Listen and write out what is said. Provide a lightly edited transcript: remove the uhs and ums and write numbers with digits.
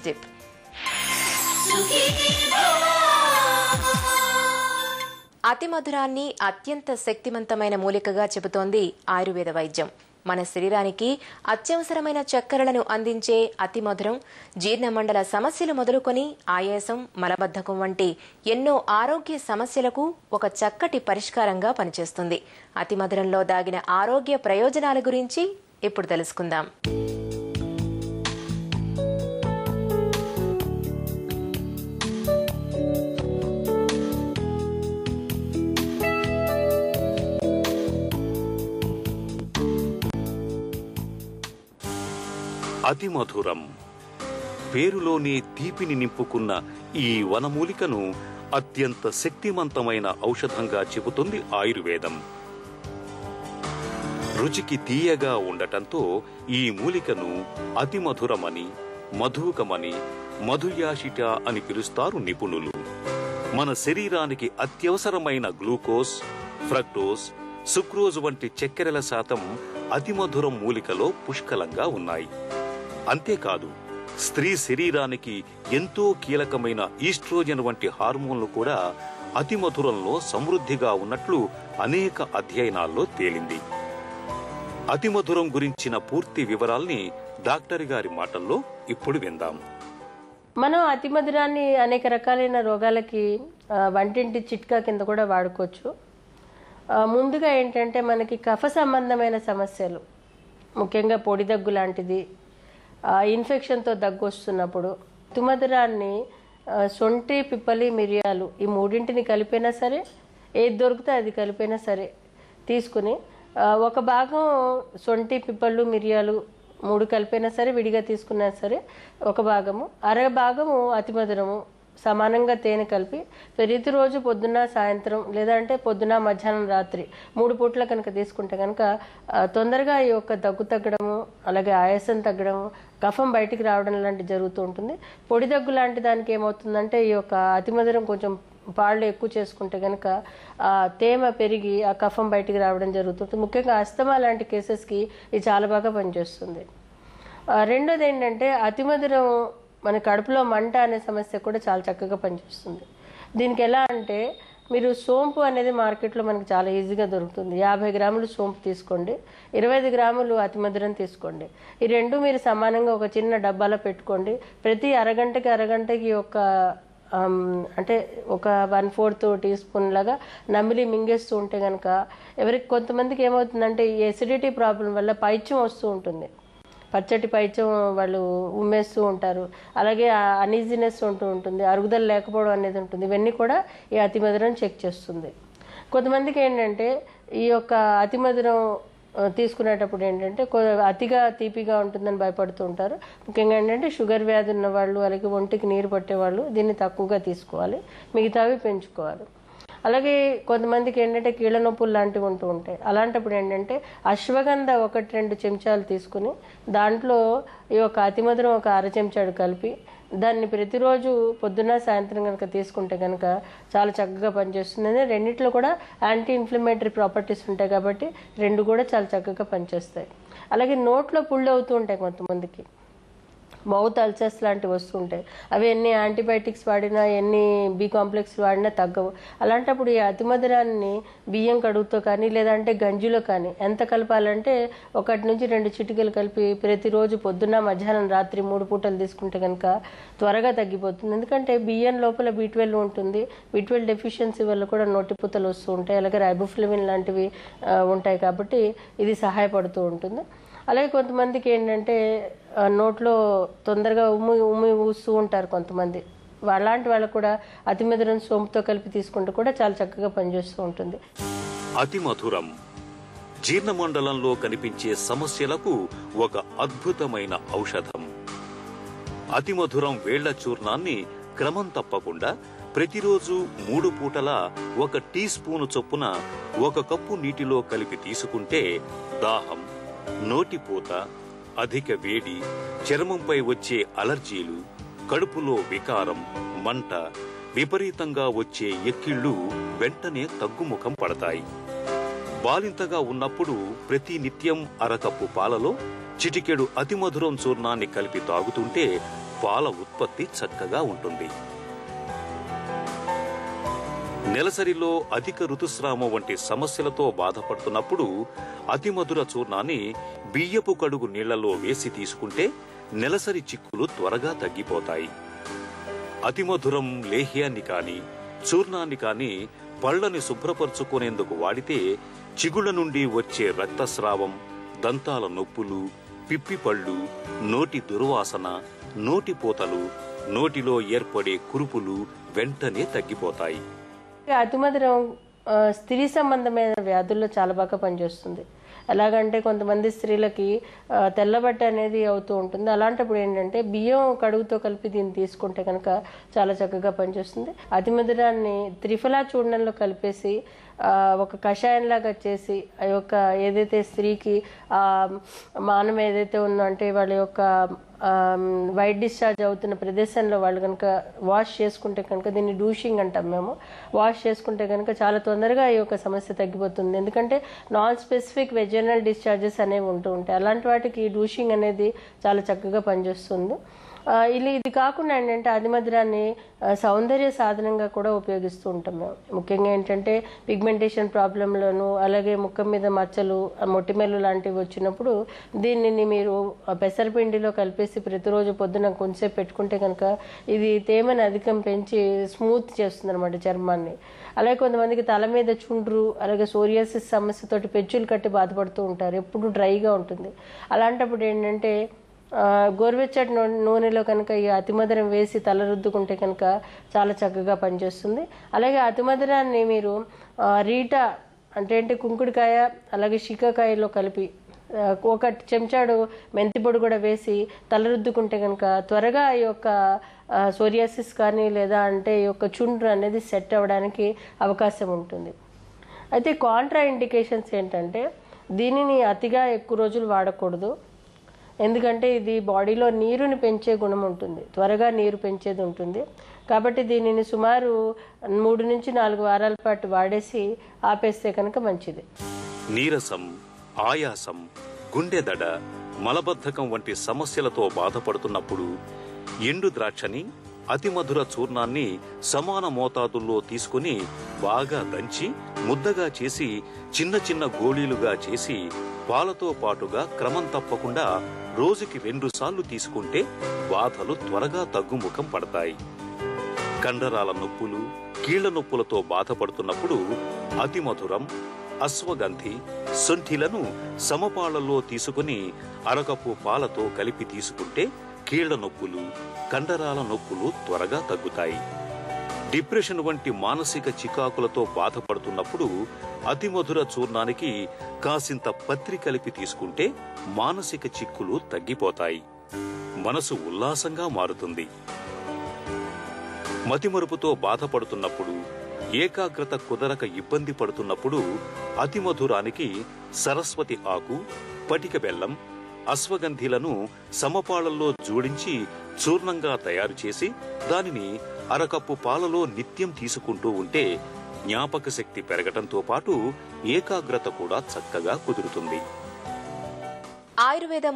Tip. అతి మధురాన్ని అత్యంత శక్తివంతమైన మూలికగా చెబుతోంది ఆయుర్వేద వైద్యం. మన శరీరానికి అత్యవసరమైన చక్కెరలను అందించే అతి మధురం జీర్ణమండల సమస్యలు మొదలుకొని ఆయాసం, మలబద్ధకం వంటి ఎన్నో ఆరోగ్య సమస్యలకు ఒక చక్కటి పరిష్కారంగా పనిచేస్తుంది. అతి మధురంలో దాగిన ఆరోగ్య ప్రయోజనాల గురించి ఇప్పుడు తెలుసుకుందాం. అతి మధురం పేరులోనే తీపిని నింపుకున్న ఈ వనమూలికను అత్యంత శక్తివంతమైన ఔషధంగా చెబుతుంది ఆయుర్వేదం. రుచికి తీయగా ఉండటంతో ఈ మూలికను అతి మధురమని, మధుకమని, మధుయాషిట అని పిలుస్తారు నిపుణులు. మన శరీరానికి అత్యవసరమైన గ్లూకోజ్, ఫ్రక్టోజ్, సుక్రోజ్ వంటి చక్కెరల శాతం అతి మధురం మూలికలో పుష్కలంగా ఉన్నాయి. అంతేకాదు, స్త్రీ శరీరానికి ఎంతో కీలకమైన ఈస్ట్రోజన్ వంటి హార్మోన్లు కూడా అతి మధురంలో సమృద్ధిగా ఉన్నట్లు అనేక అధ్యయనాల్లో తేలింది. అతి మధురం గురించిన పూర్తి వివరాల్ని డాక్టర్ గారి మాటల్లో ఇప్పుడు విందాం. మనం అతి మధురాన్ని అనేక రకాలైన రోగాలకి వంటింటి చిట్కా కింద కూడా వాడుకోవచ్చు. ముందుగా ఏంటంటే మనకి కఫ సంబంధమైన సమస్యలు, ముఖ్యంగా పొడి దగ్గు లాంటిది, ఇన్ఫెక్షన్తో దగ్గు వస్తున్నప్పుడు అతి మధురాన్ని సొంటి, పిప్పలి, మిరియాలు ఈ మూడింటిని కలిపినా సరే, ఏది దొరికితే అది కలిపినా సరే తీసుకుని ఒక భాగం సొంటి, పిప్పళ్ళు, మిరియాలు 3 కలిపినా సరే, విడిగా తీసుకున్నా సరే ఒక భాగము, భాగము అతి మధురము సమానంగా తేనె కలిపి ప్రతిరోజు పొద్దున్న, సాయంత్రం లేదంటే పొద్దున, మధ్యాహ్నం, రాత్రి 3 పూట్ల కనుక తీసుకుంటే కనుక తొందరగా ఈ యొక్క దగ్గు తగ్గడము, అలాగే ఆయాసం తగ్గడము, కఫం బయటికి రావడం లాంటివి జరుగుతూ ఉంటుంది. పొడి దగ్గు లాంటి దానికి ఏమవుతుందంటే ఈ యొక్క అతి మధురం కొంచెం పాళ్ళు ఎక్కువ చేసుకుంటే కనుక తేమ పెరిగి ఆ కఫం బయటికి రావడం జరుగుతుంది. ముఖ్యంగా అస్తమా లాంటి కేసెస్కి ఇది చాలా బాగా పనిచేస్తుంది. రెండోది ఏంటంటే అతి మధురం మన కడుపులో మంట అనే సమస్య కూడా చాలా చక్కగా పనిచేస్తుంది. దీనికి ఎలా అంటే మీరు సోంపు అనేది మార్కెట్లో మనకి చాలా ఈజీగా దొరుకుతుంది. 50 గ్రాములు సోంపు తీసుకోండి, 25 గ్రాములు అతి మధురం తీసుకోండి. ఈ రెండు మీరు సమానంగా ఒక చిన్న డబ్బాలో పెట్టుకోండి. ప్రతి అరగంటకి ఒక అంటే ఒక 1/4 టీ స్పూన్ లాగా నమిలి మింగేస్తూ ఉంటే కనుక ఎవరికి కొంతమందికి ఏమవుతుందంటే ఈ ఎసిడిటీ ప్రాబ్లం వల్ల పైత్యం వస్తూ ఉంటుంది. పచ్చటి పైత్యం వాళ్ళు ఉమ్మేస్తూ ఉంటారు. అలాగే అనీజినెస్ ఉంటూ ఉంటుంది, అరుగుదల లేకపోవడం అనేది ఉంటుంది. ఇవన్నీ కూడా ఈ అతి మధురం చెక్ చేస్తుంది. కొంతమందికి ఏంటంటే ఈ యొక్క అతి మధురం తీసుకునేటప్పుడు ఏంటంటే అతిగా తీపిగా ఉంటుందని భయపడుతూ ఉంటారు. ముఖ్యంగా ఏంటంటే షుగర్ వ్యాధి ఉన్నవాళ్ళు, అలాగే ఒంటికి నీరు పట్టేవాళ్ళు దీన్ని తక్కువగా తీసుకోవాలి, మిగతావి పెంచుకోవాలి. అలాగే కొంతమందికి ఏంటంటే కీళ్ళ నొప్పులు లాంటివి ఉంటూ ఉంటాయి. అలాంటప్పుడు ఏంటంటే అశ్వగంధ 1-2 చెంచాలు తీసుకుని దాంట్లో ఈ యొక్క అతి మధురం ఒక 1/2 చెంచాడు కలిపి దాన్ని ప్రతిరోజు పొద్దున్న, సాయంత్రం కనుక తీసుకుంటే కనుక చాలా చక్కగా పనిచేస్తుంది. రెండిట్లో కూడా యాంటీ ఇన్ఫ్లమేటరీ ప్రాపర్టీస్ ఉంటాయి కాబట్టి రెండు కూడా చాలా చక్కగా పనిచేస్తాయి. అలాగే నోట్లో పుళ్ళు అవుతూ ఉంటాయి కొంతమందికి, మౌత్ అల్సర్స్ లాంటివి వస్తుంటాయి. అవి ఎన్ని యాంటీబయాటిక్స్ వాడినా, ఎన్ని బి కాంప్లెక్స్ వాడినా తగ్గవు. అలాంటప్పుడు ఈ అతి మధురాన్ని బియ్యం కడుగుతో కానీ లేదంటే గంజిలో కానీ ఎంత కలపాలంటే 1 నుంచి 2 చిటికలు కలిపి ప్రతిరోజు పొద్దున్న, మధ్యాహ్నం, రాత్రి 3 పూటలు తీసుకుంటే కనుక త్వరగా తగ్గిపోతుంది. ఎందుకంటే బియ్యం లోపల B12 ఉంటుంది. B12 డెఫిషియన్సీ వల్ల కూడా నోటిపూతలు వస్తూ ఉంటాయి. అలాగే రైబోఫ్లేవిన్ లాంటివి ఉంటాయి కాబట్టి ఇది సహాయపడుతూ ఉంటుంది. అలాగే కొంతమందికి ఏంటంటే నోట్లో తొందరగా ఉమ్మి ఊస్తూ ఉంటారు కొంతమంది. అలాంటి వాళ్ళకు కూడా అతి మధురం సోంపుతో కలిపి తీసుకుంటూ కూడా చాలా చక్కగా పనిచేస్తూ ఉంటుంది. అతి మధురం జీర్ణమండలంలో కనిపించే సమస్యలకు ఒక అద్భుతమైన ఔషధం. అతి మధురం వేళ్ల చూర్ణాన్ని క్రమం తప్పకుండా ప్రతిరోజు 3 పూటలా 1 టీ స్పూను చొప్పున 1 కప్పు నీటిలో కలిపి తీసుకుంటే దాహం, నోటిపూత, అధిక వేడి, చర్మంపై వచ్చే అలర్జీలు, కడుపులో వికారం, మంట, విపరీతంగా వచ్చే ఎక్కిళ్లు వెంటనే తగ్గుముఖం పడతాయి. బాలింతగా ఉన్నప్పుడు ప్రతి నిత్యం 1 కప్పు పాలలో చిటికెడు అతి మధురం చూర్ణాన్ని కలిపి తాగుతుంటే పాల ఉత్పత్తి చక్కగా ఉంటుంది. నెలసరిలో అధిక ఋతుస్రావం వంటి సమస్యలతో బాధపడుతున్నప్పుడు అతిమధుర చూర్ణాన్ని బియ్యపు కడుగు నీళ్లలో వేసి తీసుకుంటే నెలసరి చిక్కులు త్వరగా తగ్గిపోతాయి. అతిమధురం లేహ్యాన్ని కాని చూర్ణాన్ని కాని పళ్లని శుభ్రపరుచుకునేందుకు వాడితే చిగుళ్ల నుండి వచ్చే రక్తస్రావం, దంతాల నొప్పులు, పిప్పిపళ్ళు, నోటి దుర్వాసన, నోటిపూతలు, నోటిలో ఏర్పడే కురుపులు వెంటనే తగ్గిపోతాయి. అతిమధురం స్త్రీ సంబంధమైన వ్యాధుల్లో చాలా బాగా పనిచేస్తుంది. ఎలాగంటే కొంతమంది స్త్రీలకి తెల్లబట్ట అనేది అవుతూ ఉంటుంది. అలాంటప్పుడు ఏంటంటే బియ్యం కడుగుతో కలిపి దీన్ని తీసుకుంటే కనుక చాలా చక్కగా పనిచేస్తుంది. అతిమధురాన్ని త్రిఫలా చూర్ణంలో కలిపేసి ఒక కషాయంలాగా చేసి ఆ యొక్క ఏదైతే స్త్రీకి మానం ఏదైతే ఉందో అంటే వాళ్ళ యొక్క వైట్ డిశ్చార్జ్ అవుతున్న ప్రదేశంలో వాళ్ళు కనుక వాష్ చేసుకుంటే కనుక, దీన్ని డూషింగ్ అంటాం మేము, వాష్ చేసుకుంటే కనుక చాలా తొందరగా ఈ యొక్క సమస్య తగ్గిపోతుంది. ఎందుకంటే నాన్ స్పెసిఫిక్ వెజనల్ డిశ్చార్జెస్ అనేవి ఉంటూ ఉంటాయి. అలాంటి వాటికి డూషింగ్ అనేది చాలా చక్కగా పనిచేస్తుంది. ఇది కాకుండా ఏంటంటే అతిమధురాన్ని సౌందర్య సాధనంగా కూడా ఉపయోగిస్తూ ఉంటాం మేము. ముఖ్యంగా ఏంటంటే పిగ్మెంటేషన్ ప్రాబ్లంలోను, అలాగే ముఖం మీద మచ్చలు, మొటిమెలు లాంటివి వచ్చినప్పుడు దీనిని మీరు పెసరపిండిలో కలిపేసి ప్రతిరోజు పొద్దున కొంచెంసేపు పెట్టుకుంటే కనుక ఇది తేమని అధికం పెంచి స్మూత్ చేస్తుంది అనమాట చర్మాన్ని. అలాగే కొంతమందికి తల మీద చుండ్రు, అలాగే సోరియాసిస్ సమస్యతోటి పెచ్చులు కట్టి బాధపడుతూ ఉంటారు, ఎప్పుడు డ్రైగా ఉంటుంది. అలాంటప్పుడు ఏంటంటే గోరువెచ్చటి నూనెలో కనుక ఈ అతిమధురం వేసి తల రుద్దుకుంటే కనుక చాలా చక్కగా పనిచేస్తుంది. అలాగే అతిమధురాన్ని మీరు రీటా అంటే కుంకుడుకాయ అలాగే శీకాకాయలో కలిపి ఒక చెంచాడు మెంతిపొడి కూడా వేసి తల రుద్దుకుంటే కనుక త్వరగా ఈ యొక్క సోరియాసిస్ కానీ లేదా అంటే ఈ యొక్క చుండ్రు అనేది సెట్ అవ్వడానికి అవకాశం ఉంటుంది. అయితే కాంట్రా ఇండికేషన్స్ ఏంటంటే దీనిని అతిగా ఎక్కువ రోజులు వాడకూడదు. ఎందుకంటే ఇది బాడీలో నీరుని పెంచే గుణం ఉంటుంది, త్వరగా నీరు పెంచేది ఉంటుంది. కాబట్టి దీనిని సుమారు 3 నుంచి 4 వారాల పాటు వాడేసి ఆపేస్తే కనుక మంచిది. నీరసం, ఆయాసం, గుండెదడ, మలబద్ధకం వంటి సమస్యలతో బాధపడుతున్నప్పుడు ఎండు ద్రాక్షని, అతిమధుర చూర్ణాన్ని సమాన మోతాదుల్లో తీసుకుని బాగా దంచి ముద్దగా చేసి చిన్న చిన్న గోళీలుగా చేసి పాలతో పాటుగా క్రమం తప్పకుండా రోజుకి 2 సార్లు తీసుకుంటే బాధలు త్వరగా తగ్గుముఖం పడతాయి. కండరాల నొప్పులు, కీళ్ల నొప్పులతో బాధపడుతున్నప్పుడు అతిమధురం, అశ్వగంధి, శొంఠిలను సమపాళ్లలో తీసుకుని అరకప్పు పాలతో కలిపి తీసుకుంటే కీళ్ల నొప్పులు, కండరాల నొప్పులు త్వరగా తగ్గుతాయి. డిప్రెషన్ వంటి మానసిక చికాకులతో బాధపడుతున్నప్పుడు అతిమధుర చూర్ణానికి కాసింత పత్రి కలిపి తీసుకుంటే మానసిక చిక్కులు తగ్గిపోతాయి, మనసు ఉల్లాసంగా మారుతుంది. మతిమరుపుతో బాధపడుతున్నప్పుడు, ఏకాగ్రత కుదరక ఇబ్బంది పడుతున్నప్పుడు అతిమధురానికి సరస్వతి ఆకు, పటిక బెల్లం, అశ్వగంధిలను సమపాళ్లలో జోడించి చూర్ణంగా తయారు చేసి దానిని అరకప్పు పాలలో నిత్యం తీసుకుంటూ ఉంటే జ్ఞాపక శక్తి పెరగటంతో పాటు ఏకాగ్రత కూడా చక్కగా కుదురుతుంది. ఆయుర్వేదం